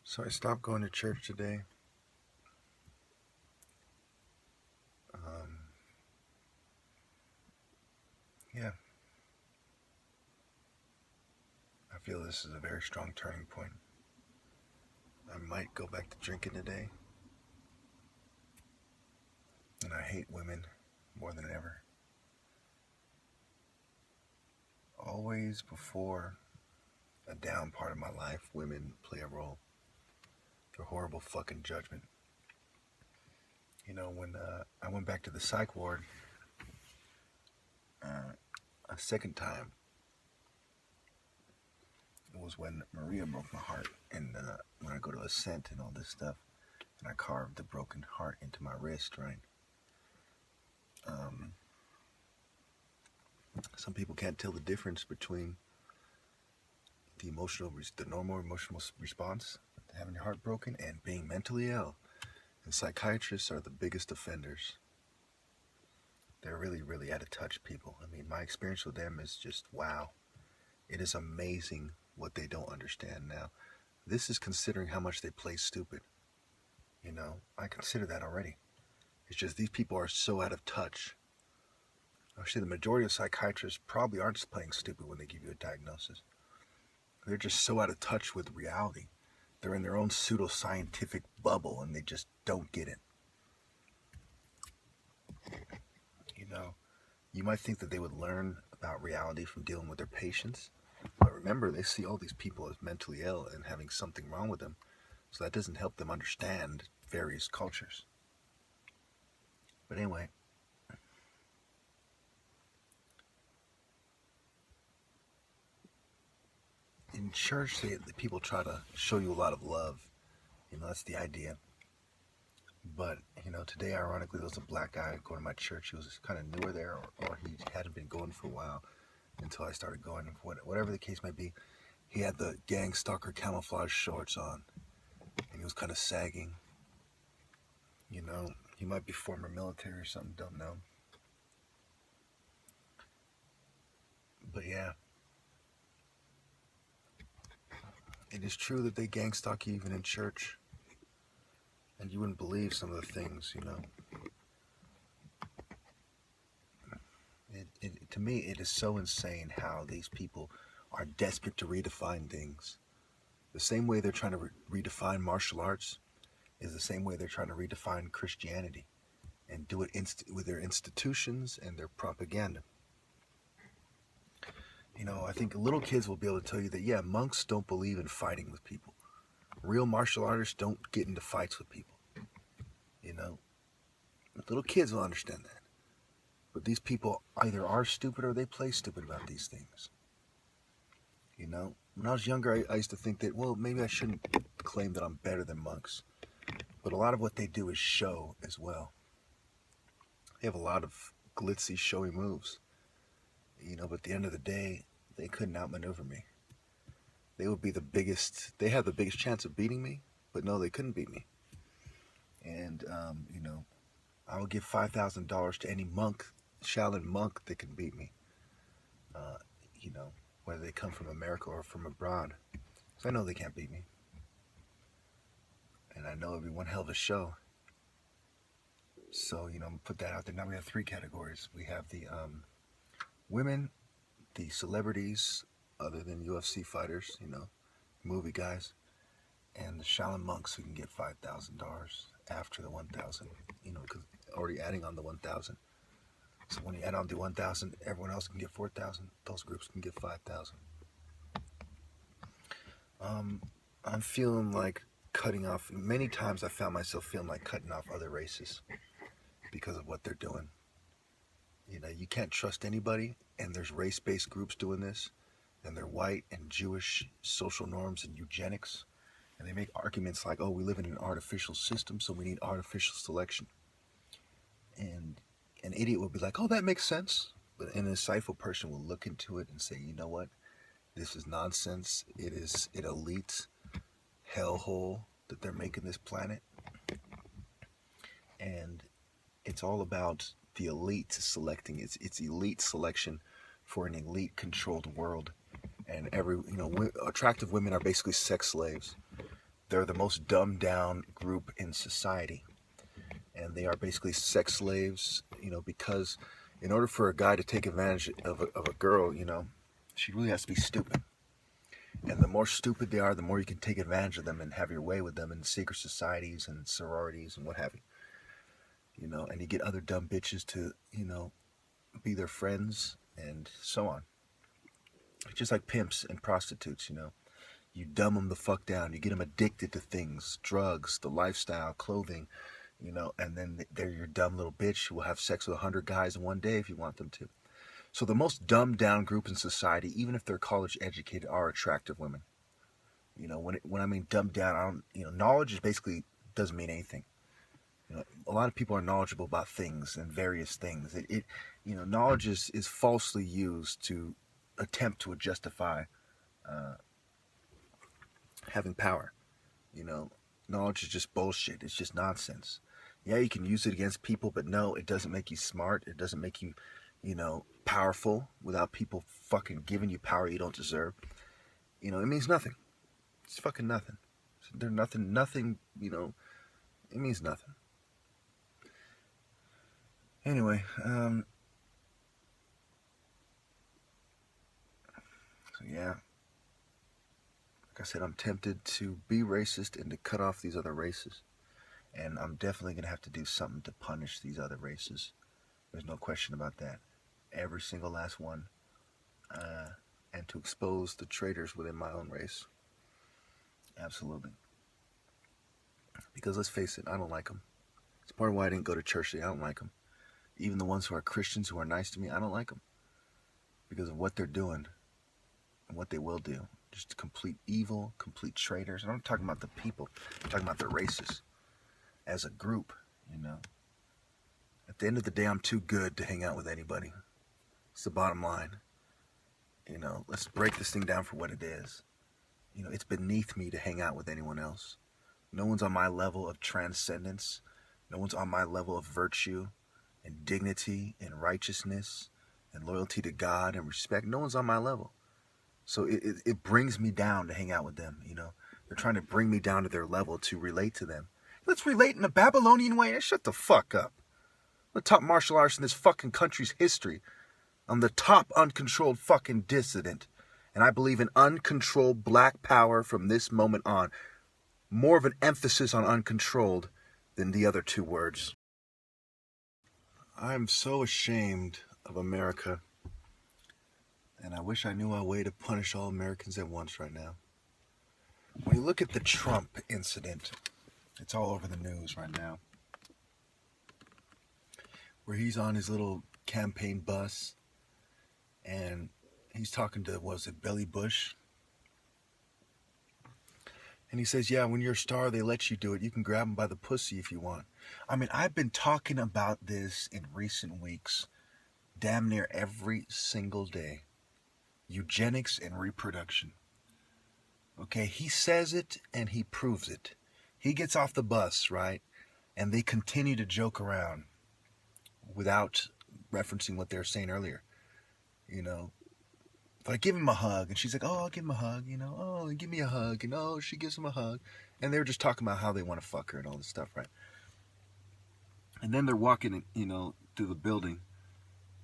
So I stopped going to church today. Um, yeah, I feel this is a very strong turning point. I might go back to drinking today, and I hate women more than ever. Always before a down part of my life, women play a role. They're horrible fucking judgment. You know, when I went back to the psych ward uh, a second time, it was when Maria broke my heart, and when I go to Ascent and all this stuff, and I carved the broken heart into my wrist, right? Um, some people can't tell the difference between the normal emotional response, having your heart broken, and being mentally ill. And psychiatrists are the biggest offenders. They're really, really out of touch people. I mean, my experience with them is just wow. It is amazing what they don't understand now. This is considering how much they play stupid. You know, I consider that already. It's just these people are so out of touch. Actually, the majority of psychiatrists probably aren't playing stupid when they give you a diagnosis. They're just so out of touch with reality. They're in their own pseudo-scientific bubble and they just don't get it. You know, you might think that they would learn about reality from dealing with their patients, but remember, they see all these people as mentally ill and having something wrong with them, so that doesn't help them understand various cultures. But anyway, in church, the people try to show you a lot of love. You know, that's the idea. But, you know, today, ironically, there was a black guy going to my church. He was kind of newer there, or he hadn't been going for a while until I started going. Whatever the case may be, he had the gang stalker camouflage shorts on, and he was kind of sagging. You know, he might be former military or something, don't know. But yeah, it is true that they gang stalk you even in church. And you wouldn't believe some of the things, you know. To me, it is so insane how these people are desperate to redefine things. The same way they're trying to redefine martial arts is the same way they're trying to redefine Christianity and do it with their institutions and their propaganda. You know, I think little kids will be able to tell you that, yeah, monks don't believe in fighting with people. Real martial artists don't get into fights with people. You know, little kids will understand that. But these people either are stupid or they play stupid about these things. You know, when I was younger, I used to think that, well, maybe I shouldn't claim that I'm better than monks. But a lot of what they do is show as well. They have a lot of glitzy, showy moves. You know, but at the end of the day, they couldn't outmaneuver me. They would be they have the biggest chance of beating me, but no, they couldn't beat me. And, you know, I would give $5,000 to any monk, Shaolin monk, that can beat me. You know, whether they come from America or from abroad. So I know they can't beat me. And I know it'll be one hell of a show. So, you know, put that out there. Now we have three categories. We have the women, the celebrities, other than UFC fighters, you know, movie guys, and the Shaolin monks who can get $5,000 after the 1,000, you know, because already adding on the 1,000. So when you add on the 1,000, everyone else can get 4,000. Those groups can get 5,000. I'm feeling like cutting off. Many times I found myself feeling like cutting off other races because of what they're doing. You know, you can't trust anybody, and there's race-based groups doing this, and they're white and Jewish social norms and eugenics, and they make arguments like, oh, we live in an artificial system, so we need artificial selection. And an idiot will be like, oh, that makes sense. But an insightful person will look into it and say, you know what? This is nonsense. It is an elite hellhole that they're making this planet. And it's all about the elite selecting. It's elite selection for an elite controlled world. And attractive women are basically sex slaves. They're the most dumbed down group in society. And they are basically sex slaves, because in order for a guy to take advantage of a girl, she really has to be stupid. And the more stupid they are, the more you can take advantage of them and have your way with them in secret societies and sororities and what have you. And you get other dumb bitches to, be their friends and so on. Just like pimps and prostitutes, You dumb them the fuck down. You get them addicted to things, drugs, the lifestyle, clothing, and then they're your dumb little bitch who will have sex with 100 guys in one day if you want them to. So the most dumbed down group in society, even if they're college educated, are attractive women. When I mean dumbed down, knowledge is basically doesn't mean anything. A lot of people are knowledgeable about things and various things. Knowledge is falsely used to attempt to justify having power. Knowledge is just bullshit. It's just nonsense. Yeah, you can use it against people, but no, it doesn't make you smart. It doesn't make you, powerful without people fucking giving you power you don't deserve. It means nothing. It's fucking nothing. There's nothing, it means nothing. Anyway, so yeah. Like I said, I'm tempted to be racist and to cut off these other races. And I'm definitely going to have to do something to punish these other races. There's no question about that. Every single last one. And to expose the traitors within my own race. Absolutely. Because let's face it, I don't like them. It's part of why I didn't go to church today. I don't like them. Even the ones who are Christians who are nice to me, I don't like them. Because of what they're doing and what they will do. Just complete evil, complete traitors. And I'm not talking about the people. I'm talking about the races. As a group, At the end of the day, I'm too good to hang out with anybody. It's the bottom line. Let's break this thing down for what it is. It's beneath me to hang out with anyone else. No one's on my level of transcendence. No one's on my level of virtue and dignity and righteousness and loyalty to God and respect. No one's on my level. So it brings me down to hang out with them, They're trying to bring me down to their level to relate to them. Let's relate in a Babylonian way. Shut the fuck up. I'm the top martial artist in this fucking country's history. I'm the top uncontrolled fucking dissident. And I believe in uncontrolled black power from this moment on. More of an emphasis on uncontrolled than the other two words. I'm so ashamed of America. And I wish I knew a way to punish all Americans at once right now. When you look at the Trump incident, it's all over the news right now. Where he's on his little campaign bus and he's talking to, Billy Bush? And he says, yeah, when you're a star, they let you do it. You can grab them by the pussy if you want. I mean, I've been talking about this in recent weeks, damn near every single day. Eugenics and reproduction. Okay, he says it and he proves it. He gets off the bus, right? And they continue to joke around without referencing what they were saying earlier. If I give him a hug, and she's like, oh, I'll give him a hug, oh, give me a hug, and oh, she gives him a hug. And they're just talking about how they want to fuck her and all this stuff, right? And then they're walking, through the building,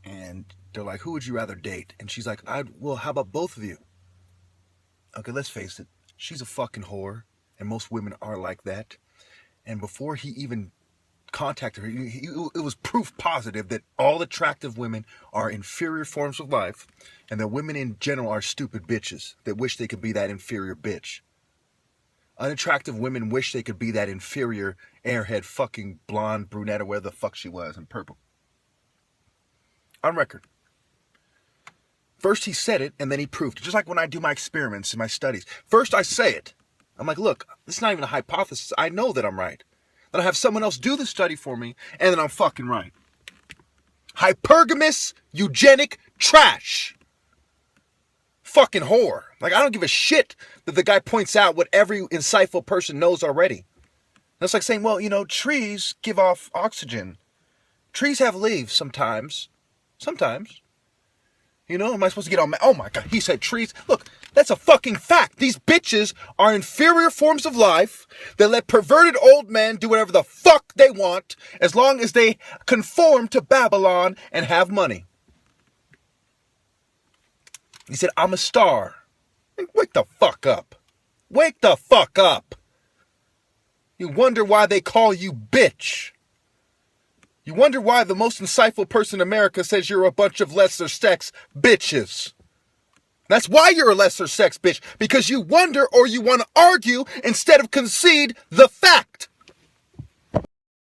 and they're like, who would you rather date? And she's like, well, how about both of you? Okay, let's face it. She's a fucking whore, and most women are like that. And before he even contacted her, it was proof positive that all attractive women are inferior forms of life, and that women in general are stupid bitches that wish they could be that inferior bitch. Unattractive women wish they could be that inferior airhead fucking blonde brunette or whatever the fuck she was in purple. On record. First he said it, and then he proved it. Just like when I do my experiments and my studies. First I say it. I'm like, look, this is not even a hypothesis. I know that I'm right. Then I have someone else do the study for me, and then I'm fucking right. Hypergamous, eugenic trash. Fucking whore. Like, I don't give a shit that the guy points out what every insightful person knows already. That's like saying, well, trees give off oxygen. Trees have leaves sometimes. Sometimes. You know, am I supposed to get all mad? Oh my God, he said trees. Look, that's a fucking fact. These bitches are inferior forms of life that let perverted old men do whatever the fuck they want as long as they conform to Babylon and have money. He said, I'm a star. Wake the fuck up. Wake the fuck up. You wonder why they call you bitch. You wonder why the most insightful person in America says you're a bunch of lesser sex bitches. That's why you're a lesser sex bitch. Because you wonder or you want to argue instead of concede the fact.